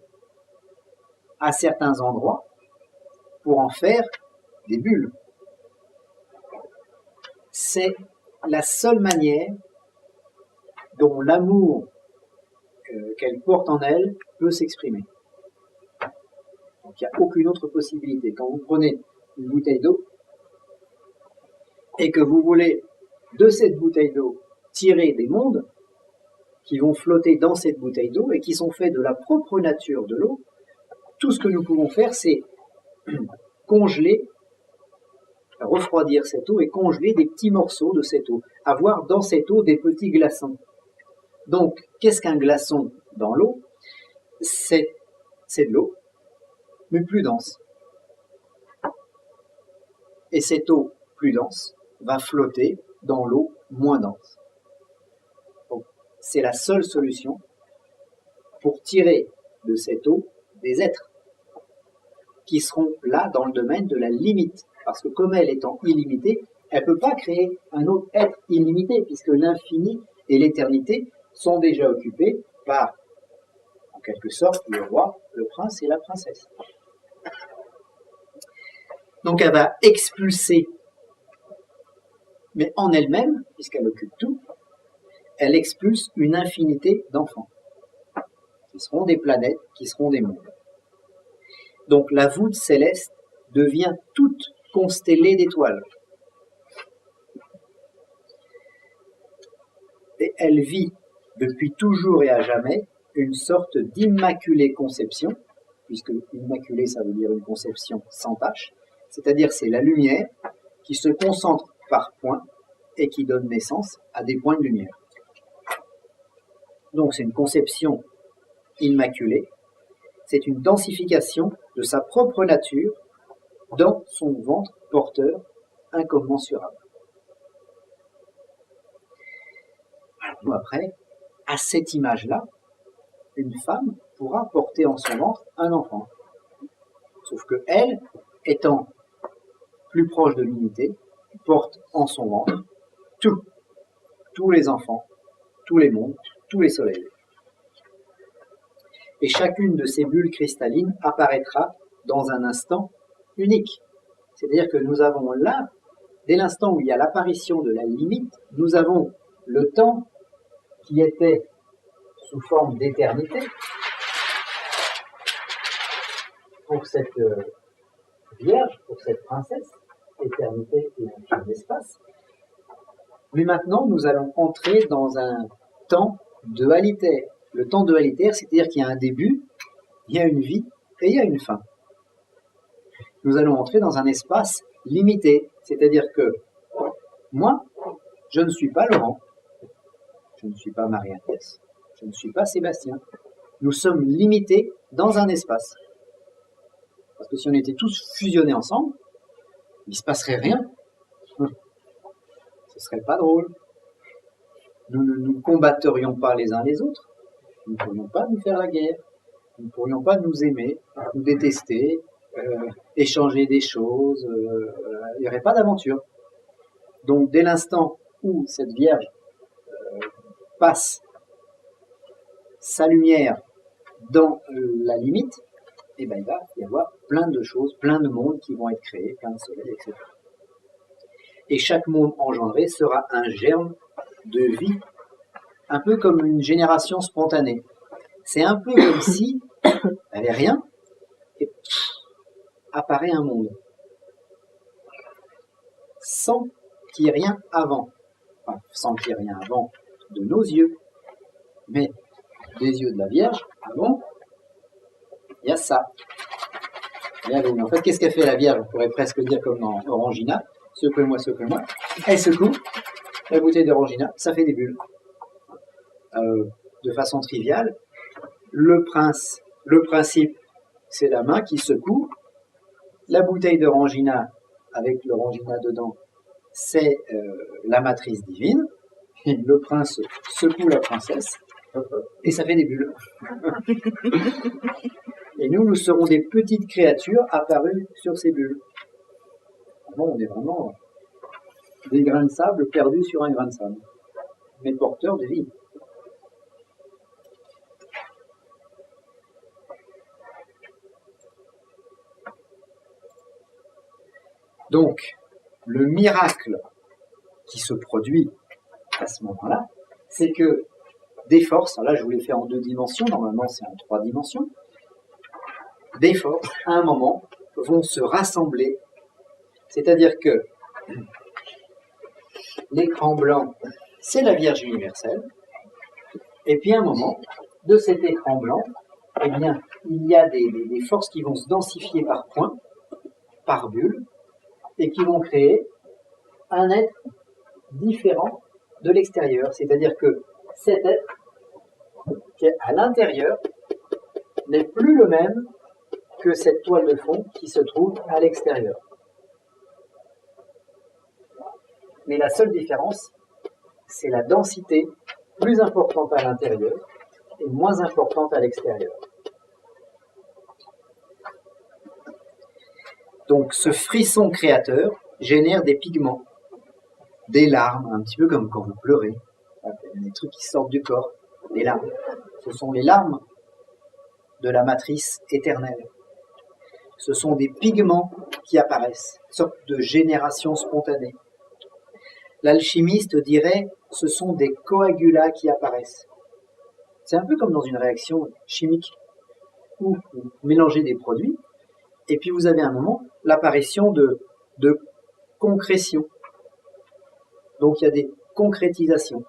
à certains endroits pour en faire des bulles. C'est la seule manière dont l'amour qu'elle porte en elle peut s'exprimer. Donc il n'y a aucune autre possibilité. Quand vous prenez une bouteille d'eau et que vous voulez de cette bouteille d'eau tirer des mondes qui vont flotter dans cette bouteille d'eau et qui sont faits de la propre nature de l'eau, tout ce que nous pouvons faire, c'est congeler, refroidir cette eau et congeler des petits morceaux de cette eau, avoir dans cette eau des petits glaçons. Donc, qu'est-ce qu'un glaçon dans l'eau? C'est de l'eau, mais plus dense. Et cette eau plus dense va flotter dans l'eau moins dense. Donc, c'est la seule solution pour tirer de cette eau des êtres qui seront là dans le domaine de la limite. Parce que comme elle étant illimitée, elle ne peut pas créer un autre être illimité, puisque l'infini et l'éternité sont déjà occupés par, en quelque sorte, le roi, le prince et la princesse. Donc elle va expulser, mais en elle-même, puisqu'elle occupe tout, elle expulse une infinité d'enfants, qui seront des planètes, qui seront des mondes. Donc la voûte céleste devient toute constellée d'étoiles. Et elle vit depuis toujours et à jamais une sorte d'immaculée conception, puisque immaculée ça veut dire une conception sans tache, c'est-à-dire c'est la lumière qui se concentre par points et qui donne naissance à des points de lumière. Donc c'est une conception immaculée, c'est une densification de sa propre nature dans son ventre porteur incommensurable. Alors après, à cette image-là, une femme pourra porter en son ventre un enfant. Sauf que elle, étant plus proche de l'unité, porte en son ventre tous les enfants, tous les mondes, tous les soleils. Et chacune de ces bulles cristallines apparaîtra dans un instant unique. C'est-à-dire que nous avons là, dès l'instant où il y a l'apparition de la limite, nous avons le temps qui était sous forme d'éternité pour cette vierge, pour cette princesse, éternité et un espace. Mais maintenant, nous allons entrer dans un temps dualitaire. Le temps dualitaire, c'est-à-dire qu'il y a un début, il y a une vie et il y a une fin. Nous allons entrer dans un espace limité, c'est-à-dire que moi, je ne suis pas Laurent, je ne suis pas Marie-Agnès, je ne suis pas Sébastien. Nous sommes limités dans un espace. Parce que si on était tous fusionnés ensemble, il ne se passerait rien. Ce serait pas drôle. Nous ne nous combatterions pas les uns les autres. Nous ne pourrions pas nous faire la guerre. Nous ne pourrions pas nous aimer, nous détester, échanger des choses. Il n'y aurait pas d'aventure. Donc dès l'instant où cette Vierge passe sa lumière dans la limite, eh ben, il va y avoir plein de choses, plein de mondes qui vont être créés, plein de soleils, etc. Et chaque monde engendré sera un germe de vie, un peu comme une génération spontanée. C'est un peu comme si il n'y avait rien, et apparaît un monde. Sans qu'il y ait rien avant. Enfin, sans qu'il y ait rien avant de nos yeux, mais des yeux de la Vierge, avant, il y a ça. Mais en fait, qu'est-ce qu'a fait la Vierge? On pourrait presque dire comme dans Orangina, secouez-moi, secouez-moi. Elle secoue la bouteille d'Orangina, ça fait des bulles. De façon triviale, le principe, c'est la main qui secoue. La bouteille d'Orangina, avec l'Orangina dedans, c'est la matrice divine. Et le prince secoue la princesse, et ça fait des bulles. Et nous serons des petites créatures apparues sur ces bulles. Bon, on est vraiment des grains de sable perdus sur un grain de sable, mais porteurs de vie. Donc, le miracle qui se produit à ce moment-là, c'est que des forces, là je vous l'ai fait en 2 dimensions, normalement c'est en 3 dimensions, des forces, à un moment, vont se rassembler. C'est-à-dire que l'écran blanc, c'est la Vierge universelle, et puis à un moment, de cet écran blanc, eh bien, il y a des forces qui vont se densifier par points, par bulles, et qui vont créer un être différent de l'extérieur. C'est-à-dire que cet être qui est à l'intérieur n'est plus le même que cette toile de fond qui se trouve à l'extérieur. Mais la seule différence, c'est la densité plus importante à l'intérieur et moins importante à l'extérieur. Donc ce frisson créateur génère des pigments, des larmes, un petit peu comme quand vous pleurez. Il y a des trucs qui sortent du corps, des larmes. Ce sont les larmes de la matrice éternelle. Ce sont des pigments qui apparaissent, une sorte de génération spontanée. L'alchimiste dirait, ce sont des coagulats qui apparaissent. C'est un peu comme dans une réaction chimique, où vous mélangez des produits, et puis vous avez à un moment l'apparition de concrétion. Donc il y a des concrétisations.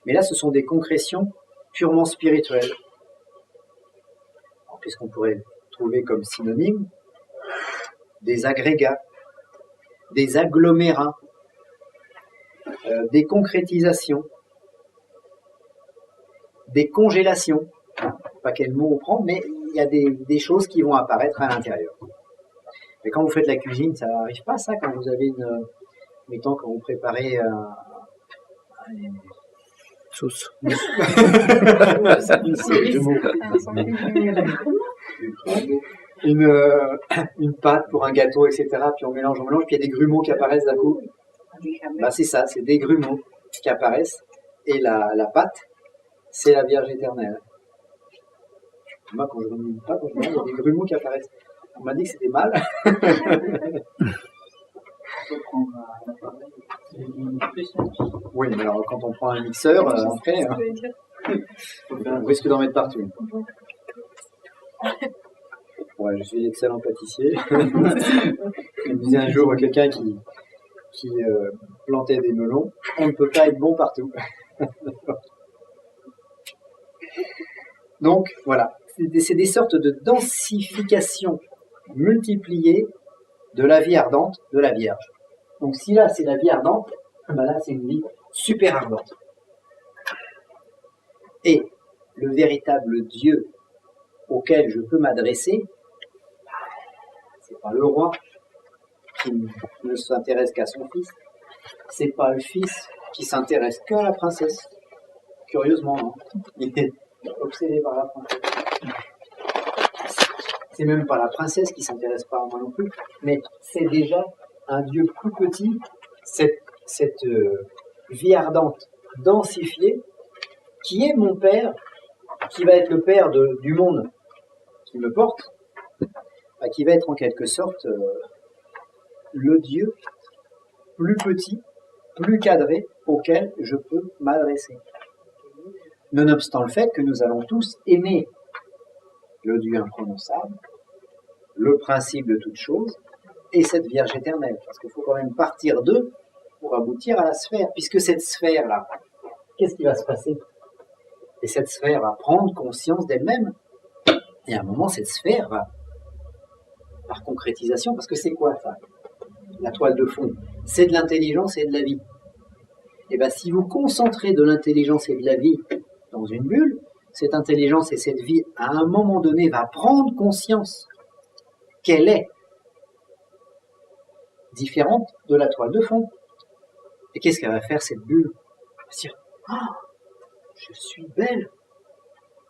Mais là, ce sont des concrétions purement spirituelles. Qu'est-ce qu'on pourrait trouver comme synonyme? Des agrégats, des agglomérats, des concrétisations, des congélations. Pas quel mot on prend, mais il y a des choses qui vont apparaître à l'intérieur. Mais quand vous faites la cuisine, ça n'arrive pas ça, quand vous avez mettons, quand vous préparez Sauce. une pâte pour un gâteau, etc. Puis on mélange, puis il y a des grumeaux qui apparaissent d'un coup. Bah, c'est ça, c'est des grumeaux qui apparaissent. Et la pâte, c'est la Vierge éternelle. Moi, quand je remets une pâte, il y a des grumeaux qui apparaissent. On m'a dit que c'était mal. Oui, mais alors quand on prend un mixeur, après, on risque d'en mettre partout. Ouais, je suis excellent pâtissier. Je me disais un jour quelqu'un qui plantait des melons, on ne peut pas être bon partout. Donc, voilà, c'est des sortes de densification multipliées de la vie ardente de la Vierge. Donc, si là, c'est la vie ardente, ben là, c'est une vie super ardente. Et le véritable Dieu auquel je peux m'adresser, c'est pas le roi qui ne s'intéresse qu'à son fils, c'est pas le fils qui s'intéresse qu'à la princesse. Curieusement, hein. Il est obsédé par la princesse. C'est même pas la princesse qui s'intéresse pas à moi non plus, mais c'est déjà un Dieu plus petit, cette vie ardente, densifiée, qui est mon Père, qui va être le Père du monde qui me porte, qui va être en quelque sorte le Dieu plus petit, plus cadré, auquel je peux m'adresser. Nonobstant le fait que nous allons tous aimer le Dieu imprononçable, le principe de toute chose, et cette Vierge éternelle. Parce qu'il faut quand même partir d'eux pour aboutir à la sphère. Puisque cette sphère-là, qu'est-ce qui va se passer? Et cette sphère va prendre conscience d'elle-même. Et à un moment, cette sphère va, par concrétisation, parce que c'est quoi ça? La toile de fond, c'est de l'intelligence et de la vie. Et bien, si vous concentrez de l'intelligence et de la vie dans une bulle, cette intelligence et cette vie, à un moment donné, va prendre conscience qu'elle est différente de la toile de fond. Et qu'est-ce qu'elle va faire, cette bulle? Elle va se dire, ah, je suis belle,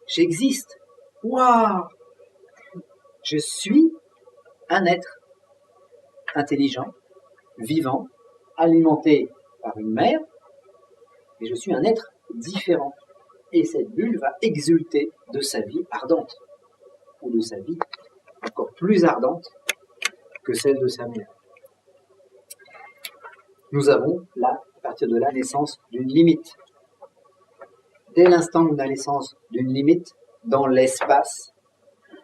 j'existe, waouh, je suis un être intelligent, vivant, alimenté par une mère, et je suis un être différent. Et cette bulle va exulter de sa vie ardente, ou de sa vie encore plus ardente que celle de sa mère. Nous avons là, à partir de la naissance d'une limite. Dès l'instant de la naissance d'une limite dans l'espace,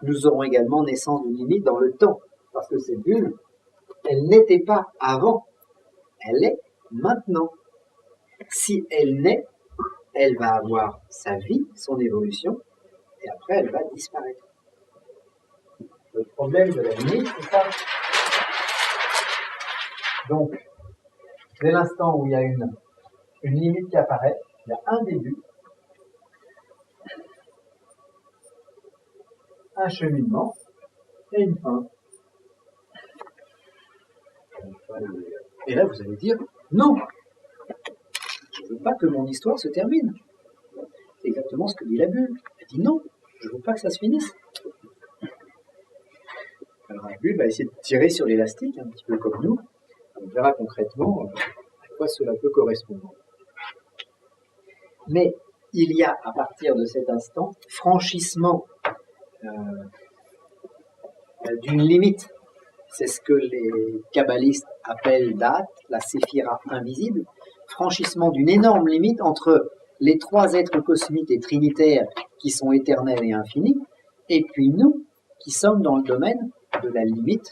nous aurons également naissance d'une limite dans le temps. Parce que cette bulle, elle n'était pas avant, elle est maintenant. Si elle naît, elle va avoir sa vie, son évolution, et après elle va disparaître. Le problème de la limite, c'est ça. Donc, dès l'instant où il y a une limite qui apparaît, il y a un début, un cheminement et une fin. Et là, vous allez dire, non, je ne veux pas que mon histoire se termine. C'est exactement ce que dit la bulle. Elle dit non, je ne veux pas que ça se finisse. Alors la bulle va essayer de tirer sur l'élastique, un petit peu comme nous. On verra concrètement à quoi cela peut correspondre. Mais il y a, à partir de cet instant, franchissement d'une limite. C'est ce que les kabbalistes appellent Da'at, la séphira invisible, franchissement d'une énorme limite entre les trois êtres cosmiques et trinitaires qui sont éternels et infinis, et puis nous, qui sommes dans le domaine de la limite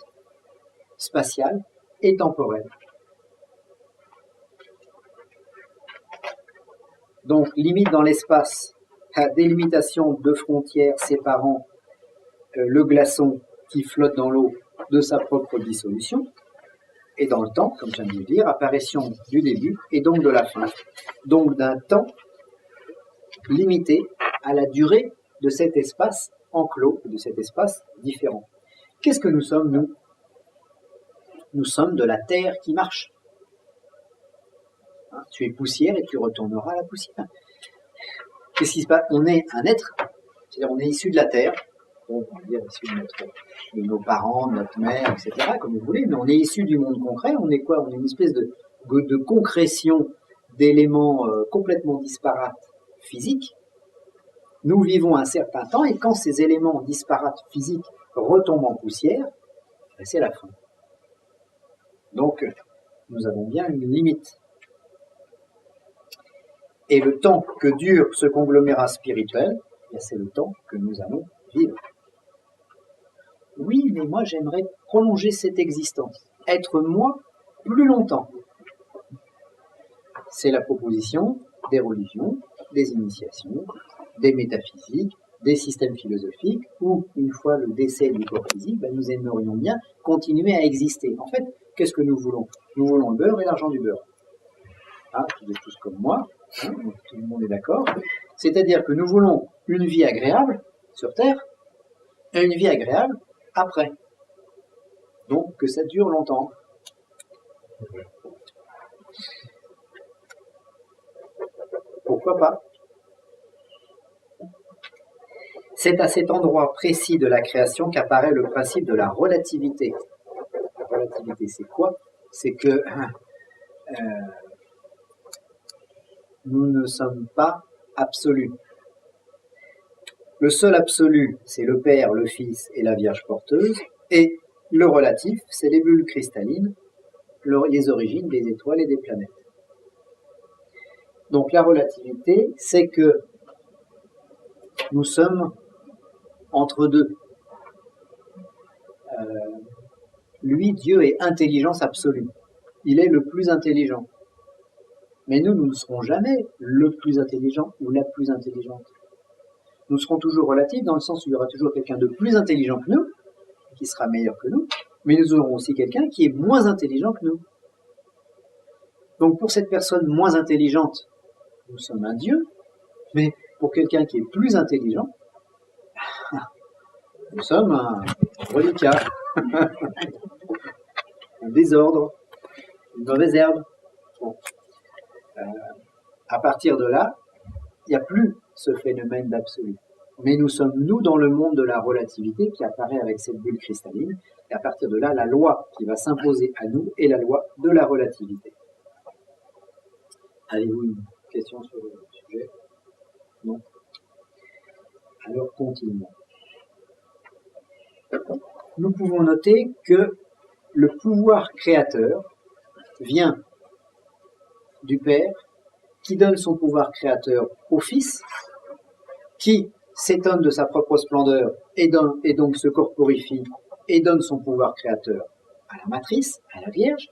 spatiale et temporelle. Donc, limite dans l'espace, délimitation de frontières séparant le glaçon qui flotte dans l'eau de sa propre dissolution, et dans le temps, comme je viens de le dire, apparition du début et donc de la fin. Donc d'un temps limité à la durée de cet espace enclos, de cet espace différent. Qu'est-ce que nous sommes, nous? Nous sommes de la terre qui marche. Hein, tu es poussière et tu retourneras à la poussière. Qu'est-ce qui se passe? On est un être, c'est-à-dire on est issu de la terre, bon, on va dire issu de nos parents, de notre mère, etc., comme vous voulez, mais on est issu du monde concret. On est quoi? On est une espèce de concrétion d'éléments complètement disparates physiques. Nous vivons un certain temps et quand ces éléments disparates physiques retombent en poussière, c'est la fin. Donc, nous avons bien une limite. Et le temps que dure ce conglomérat spirituel, c'est le temps que nous allons vivre. Oui, mais moi j'aimerais prolonger cette existence, être moi plus longtemps. C'est la proposition des religions, des initiations, des métaphysiques, des systèmes philosophiques, où, une fois le décès du corps physique, nous aimerions bien continuer à exister. En fait, qu'est-ce que nous voulons? Nous voulons le beurre et l'argent du beurre. Ah, vous êtes tous comme moi, hein, tout le monde est d'accord. C'est-à-dire que nous voulons une vie agréable sur Terre et une vie agréable après. Donc, que ça dure longtemps. Pourquoi pas? C'est à cet endroit précis de la création qu'apparaît le principe de la relativité. La relativité, c'est quoi? C'est que nous ne sommes pas absolus. Le seul absolu, c'est le Père, le Fils et la Vierge porteuse, et le relatif, c'est les bulles cristallines, les origines des étoiles et des planètes. Donc la relativité, c'est que nous sommes entre deux. Lui, Dieu, est intelligence absolue. Il est le plus intelligent. Mais nous ne serons jamais le plus intelligent ou la plus intelligente. Nous serons toujours relatifs dans le sens où il y aura toujours quelqu'un de plus intelligent que nous, qui sera meilleur que nous, mais nous aurons aussi quelqu'un qui est moins intelligent que nous. Donc pour cette personne moins intelligente, nous sommes un Dieu, mais pour quelqu'un qui est plus intelligent, nous sommes un reliquat, un désordre, une mauvaise herbe. Bon. À partir de là, il n'y a plus ce phénomène d'absolu. Mais nous sommes, nous, dans le monde de la relativité qui apparaît avec cette bulle cristalline. Et à partir de là, la loi qui va s'imposer à nous est la loi de la relativité. Avez-vous une question sur le sujet? Non? Alors, continuons. Nous pouvons noter que le pouvoir créateur vient du Père, qui donne son pouvoir créateur au Fils, qui s'étonne de sa propre splendeur et donc se corporifie et donne son pouvoir créateur à la matrice, à la Vierge,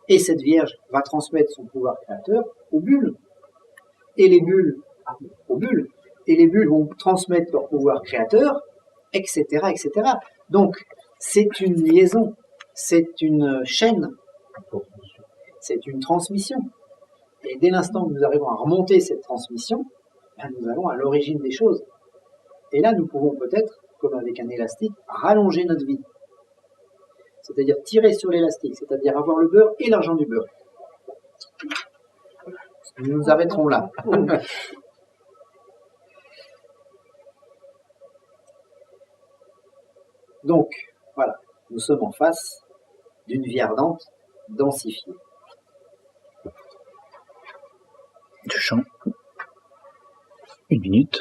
et cette Vierge va transmettre son pouvoir créateur aux bulles, et les bulles aux bulles, et les bulles vont transmettre leur pouvoir créateur, etc., etc. Donc, c'est une liaison, c'est une chaîne, c'est une transmission. Et dès l'instant que nous arrivons à remonter cette transmission, nous allons à l'origine des choses. Et là, nous pouvons peut-être, comme avec un élastique, rallonger notre vie. C'est-à-dire tirer sur l'élastique, c'est-à-dire avoir le beurre et l'argent du beurre. Nous nous arrêterons là. Donc, voilà, nous sommes en face d'une vie ardente densifiée. Je chante 1 minute.